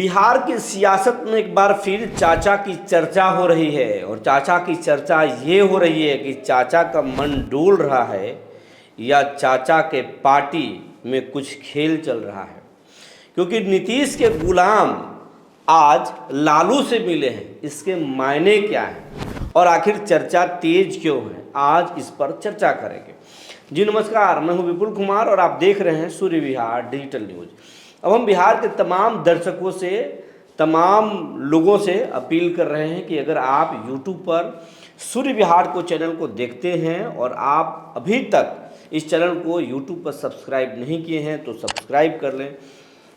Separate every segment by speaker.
Speaker 1: बिहार की सियासत में एक बार फिर चाचा की चर्चा हो रही है और चाचा की चर्चा ये हो रही है कि चाचा का मन डोल रहा है या चाचा के पार्टी में कुछ खेल चल रहा है, क्योंकि नीतीश के गुलाम आज लालू से मिले हैं। इसके मायने क्या हैं और आखिर चर्चा तेज क्यों है, आज इस पर चर्चा करेंगे। जी नमस्कार, मैं हूं विपुल कुमार और आप देख रहे हैं सूर्य विहार डिजिटल न्यूज। अब हम बिहार के तमाम दर्शकों से, तमाम लोगों से अपील कर रहे हैं कि अगर आप YouTube पर सूर्य विहार को चैनल को देखते हैं और आप अभी तक इस चैनल को YouTube पर सब्सक्राइब नहीं किए हैं तो सब्सक्राइब कर लें,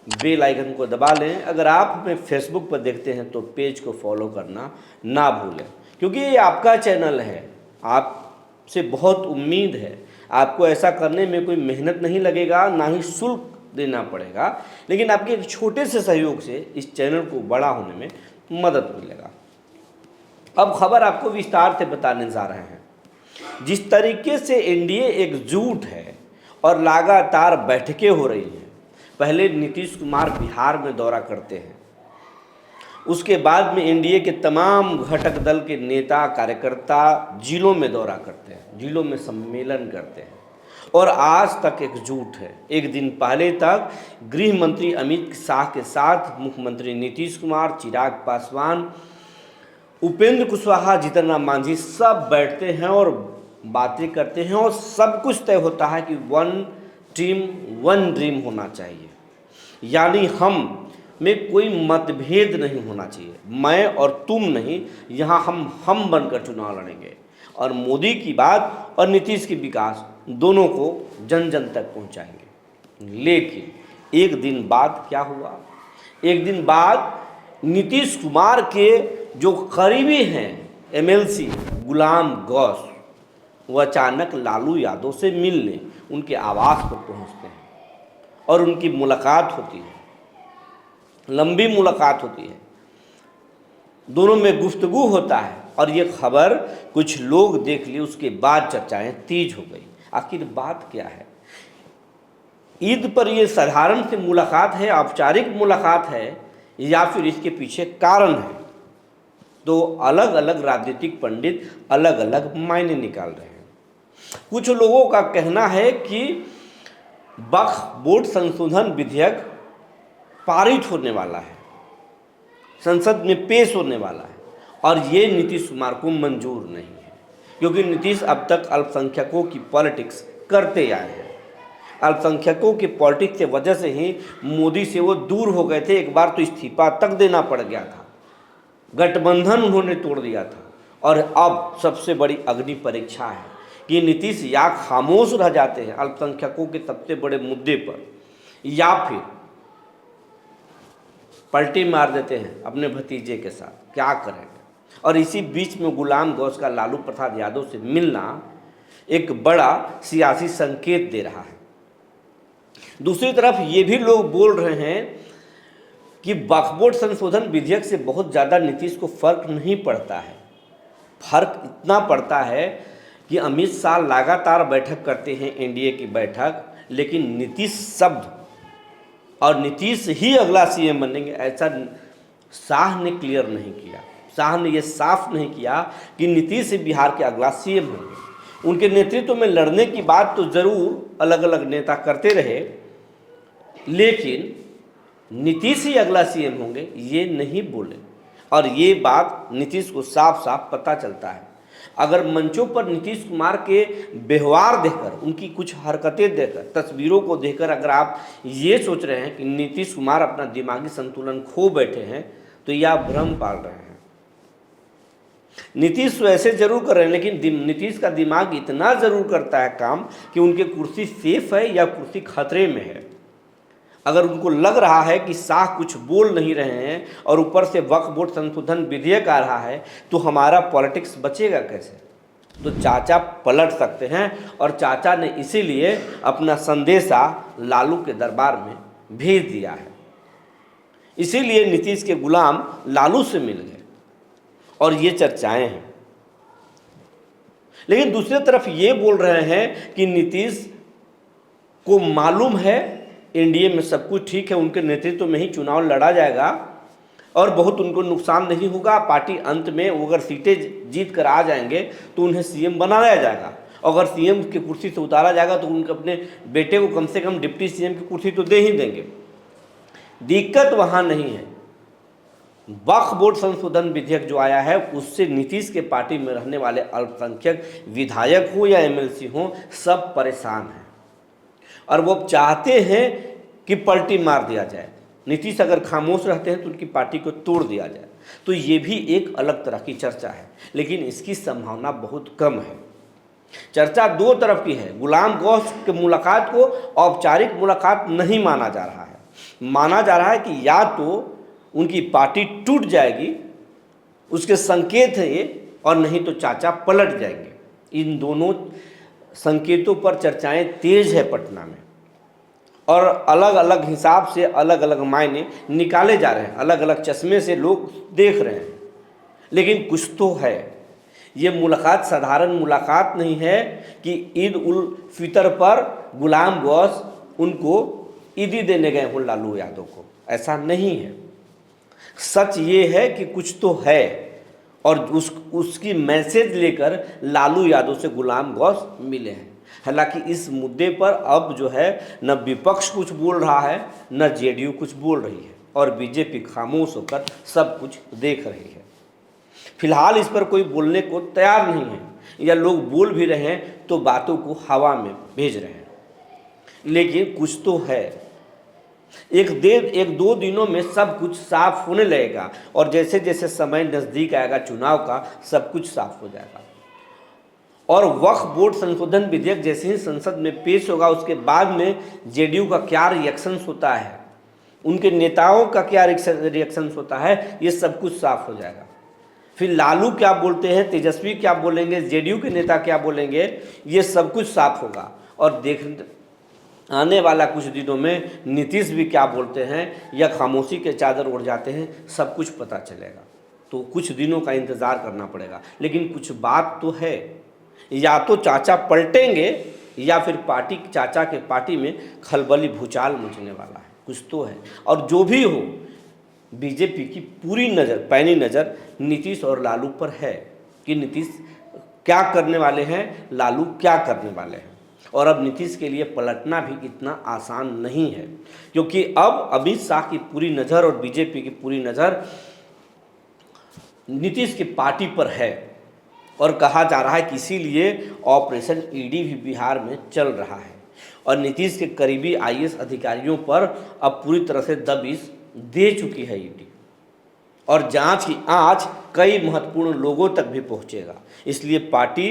Speaker 1: बेल आइकन को दबा लें। अगर आप हमें फेसबुक पर देखते हैं तो पेज को फॉलो करना ना भूलें, क्योंकि ये आपका चैनल है, आपसे बहुत उम्मीद है। आपको ऐसा करने में कोई मेहनत नहीं लगेगा, ना ही शुल्क देना पड़ेगा, लेकिन आपके एक छोटे से सहयोग से इस चैनल को बड़ा होने में मदद मिलेगा। अब खबर आपको विस्तार से बताने जा रहे हैं। जिस तरीके से एनडीए एकजुट है और लगातार बैठकें हो रही हैं, पहले नीतीश कुमार बिहार में दौरा करते हैं, उसके बाद में एनडीए के तमाम घटक दल के नेता कार्यकर्ता जिलों में दौरा करते हैं, जिलों में सम्मेलन करते हैं और आज तक एकजुट है। एक दिन पहले तक गृह मंत्री अमित शाह के साथ मुख्यमंत्री नीतीश कुमार, चिराग पासवान, उपेंद्र कुशवाहा, जीतन राम मांझी सब बैठते हैं और बातें करते हैं और सब कुछ तय होता है कि वन टीम वन ड्रीम होना चाहिए, यानी हम में कोई मतभेद नहीं होना चाहिए। मैं और तुम नहीं, यहाँ हम बनकर चुनाव लड़ेंगे और मोदी की बात और नीतीश की विकास दोनों को जन जन तक पहुँचाएंगे। लेकिन एक दिन बाद क्या हुआ? एक दिन बाद नीतीश कुमार के जो करीबी हैं एमएलसी गुलाम गौस, वो अचानक लालू यादव से मिलने उनके आवास पर पहुंचते हैं और उनकी मुलाकात होती है, लंबी मुलाकात होती है, दोनों में गुफ्तगू होता है और ये खबर कुछ लोग देख लिए, उसके बाद चर्चाएं तेज हो गई। आखिर बात क्या है? ईद पर ये साधारण सी मुलाकात है, औपचारिक मुलाकात है, या फिर इसके पीछे कारण है? तो अलग अलग राजनीतिक पंडित अलग अलग मायने निकाल रहे हैं। कुछ लोगों का कहना है कि वक्फ बोर्ड संशोधन विधेयक पारित होने वाला है, संसद में पेश होने वाला है और ये नीतीश कुमार को मंजूर नहीं है, क्योंकि नीतीश अब तक अल्पसंख्यकों की पॉलिटिक्स करते आए हैं। अल्पसंख्यकों की पॉलिटिक्स की वजह से ही मोदी से वो दूर हो गए थे। एक बार तो इस्तीफा तक देना पड़ गया था, गठबंधन उन्होंने तोड़ दिया था और अब सबसे बड़ी अग्नि परीक्षा है कि नीतीश या खामोश रह जाते हैं अल्पसंख्यकों के सबसे बड़े मुद्दे पर, या फिर पलटी मार देते हैं अपने भतीजे के साथ। क्या करेंगे? और इसी बीच में गुलाम गौस का लालू प्रसाद यादव से मिलना एक बड़ा सियासी संकेत दे रहा है। दूसरी तरफ ये भी लोग बोल रहे हैं कि वक्फ बोर्ड संशोधन विधेयक से बहुत ज़्यादा नीतीश को फर्क नहीं पड़ता है। फर्क इतना पड़ता है कि अमित शाह लगातार बैठक करते हैं, एनडीए की बैठक, लेकिन नीतीश शब्द और नीतीश ही अगला सीएम बनेंगे ऐसा शाह ने क्लियर नहीं किया। शाह ने यह साफ नहीं किया कि नीतीश ही बिहार के अगला सीएम होंगे। उनके नेतृत्व में लड़ने की बात तो ज़रूर अलग अलग नेता करते रहे, लेकिन नीतीश ही अगला सीएम होंगे ये नहीं बोले। और ये बात नीतीश को साफ साफ पता चलता है। अगर मंचों पर नीतीश कुमार के व्यवहार देखकर, उनकी कुछ हरकतें देखकर, तस्वीरों को देखकर अगर आप ये सोच रहे हैं कि नीतीश कुमार अपना दिमागी संतुलन खो बैठे हैं, तो यह आप भ्रम पाल रहे हैं। नीतीश तो ऐसे जरूर कर रहे हैं, लेकिन नीतीश का दिमाग इतना ज़रूर करता है काम कि उनकी कुर्सी सेफ है या कुर्सी खतरे में है। अगर उनको लग रहा है कि शाह कुछ बोल नहीं रहे हैं और ऊपर से वक्फ बोर्ड संशोधन विधेयक आ रहा है, तो हमारा पॉलिटिक्स बचेगा कैसे? तो चाचा पलट सकते हैं और चाचा ने इसीलिए अपना संदेशा लालू के दरबार में भेज दिया है। इसीलिए नीतीश के गुलाम लालू से मिल गए और ये चर्चाएं हैं। लेकिन दूसरी तरफ ये बोल रहे हैं कि नीतीश को मालूम है एनडीए में सब कुछ ठीक है, उनके नेतृत्व में ही चुनाव लड़ा जाएगा, और बहुत उनको नुकसान नहीं होगा। पार्टी अंत में वो अगर सीटें जीत कर आ जाएंगे तो उन्हें सीएम बनाया जाएगा। अगर सीएम की कुर्सी से उतारा जाएगा तो उनके अपने बेटे को कम से कम डिप्टी सीएम की कुर्सी तो दे ही देंगे। दिक्कत वहाँ नहीं है। वक्फ बोर्ड संशोधन विधेयक जो आया है उससे नीतीश के पार्टी में रहने वाले अल्पसंख्यक विधायक हो या एमएलसी हो, सब परेशान हैं और वो चाहते हैं कि पलटी मार दिया जाए। नीतीश अगर खामोश रहते हैं तो उनकी पार्टी को तोड़ दिया जाए। तो ये भी एक अलग तरह की चर्चा है, लेकिन इसकी संभावना बहुत कम है। चर्चा दो तरफ की है। गुलाम गौस के मुलाकात को औपचारिक मुलाकात नहीं माना जा रहा है। माना जा रहा है कि या तो उनकी पार्टी टूट जाएगी, उसके संकेत है ये, और नहीं तो चाचा पलट जाएंगे। इन दोनों संकेतों पर चर्चाएं तेज है पटना में और अलग अलग हिसाब से अलग अलग मायने निकाले जा रहे हैं, अलग अलग चश्मे से लोग देख रहे हैं। लेकिन कुछ तो है। ये मुलाकात साधारण मुलाकात नहीं है कि ईद उल फितर पर गुलाम गौस उनको ईदी देने गए हों लालू यादव को, ऐसा नहीं है। सच ये है कि कुछ तो है और उसकी मैसेज लेकर लालू यादव से गुलाम गौस मिले हैं। हालांकि इस मुद्दे पर अब जो है न विपक्ष कुछ बोल रहा है, न जेडीयू कुछ बोल रही है और बीजेपी खामोश होकर सब कुछ देख रही है। फिलहाल इस पर कोई बोलने को तैयार नहीं है, या लोग बोल भी रहे हैं तो बातों को हवा में भेज रहे हैं। लेकिन कुछ तो है। एक दो दिनों में सब कुछ साफ होने लगेगा और जैसे जैसे समय नज़दीक आएगा चुनाव का, सब कुछ साफ हो जाएगा। और वक्फ बोर्ड संशोधन विधेयक जैसे ही संसद में पेश होगा उसके बाद में जेडीयू का क्या रिएक्शंस होता है, उनके नेताओं का क्या रिएक्शंस होता है, ये सब कुछ साफ हो जाएगा। फिर लालू क्या बोलते हैं, तेजस्वी क्या बोलेंगे, जेडीयू के नेता क्या बोलेंगे, ये सब कुछ साफ होगा। और आने वाला कुछ दिनों में नीतीश भी क्या बोलते हैं या खामोशी के चादर ओढ़ जाते हैं, सब कुछ पता चलेगा। तो कुछ दिनों का इंतज़ार करना पड़ेगा। लेकिन कुछ बात तो है, या तो चाचा पलटेंगे या फिर चाचा के पार्टी में खलबली भूचाल मचने वाला है। कुछ तो है। और जो भी हो, बीजेपी की पूरी नज़र, पैनी नज़र नीतीश और लालू पर है कि नीतीश क्या करने वाले हैं, लालू क्या करने वाले हैं। और अब नीतीश के लिए पलटना भी इतना आसान नहीं है, क्योंकि अब अमित शाह की पूरी नज़र और बीजेपी की पूरी नज़र नीतीश की पार्टी पर है। और कहा जा रहा है कि इसीलिए ऑपरेशन ईडी भी बिहार में चल रहा है और नीतीश के करीबी आईएएस अधिकारियों पर अब पूरी तरह से दबिश दे चुकी है ईडी। और जांच की आंच कई महत्वपूर्ण लोगों तक भी पहुंचेगा। इसलिए पार्टी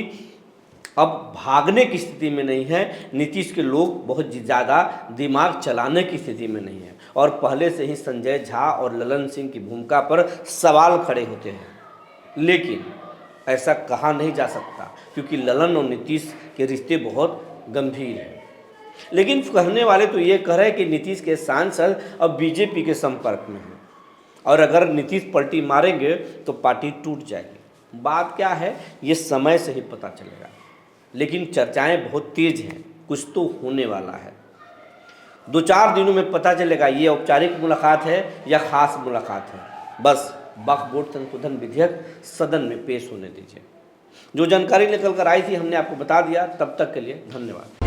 Speaker 1: अब भागने की स्थिति में नहीं है। नीतीश के लोग बहुत ज़्यादा दिमाग चलाने की स्थिति में नहीं है और पहले से ही संजय झा और ललन सिंह की भूमिका पर सवाल खड़े होते हैं। लेकिन ऐसा कहा नहीं जा सकता क्योंकि ललन और नीतीश के रिश्ते बहुत गंभीर हैं। लेकिन कहने वाले तो ये कह रहे हैं कि नीतीश के सांसद अब बीजेपी के संपर्क में हैं और अगर नीतीश पलटी मारेंगे तो पार्टी टूट जाएगी। बात क्या है ये समय से ही पता चलेगा। लेकिन चर्चाएं बहुत तेज हैं, कुछ तो होने वाला है। 2-4 दिनों में पता चलेगा ये औपचारिक मुलाकात है या खास मुलाकात है। बस वक्फ बोर्ड संशोधन विधेयक सदन में पेश होने दीजिए। जो जानकारी निकल कर आई थी हमने आपको बता दिया। तब तक के लिए धन्यवाद।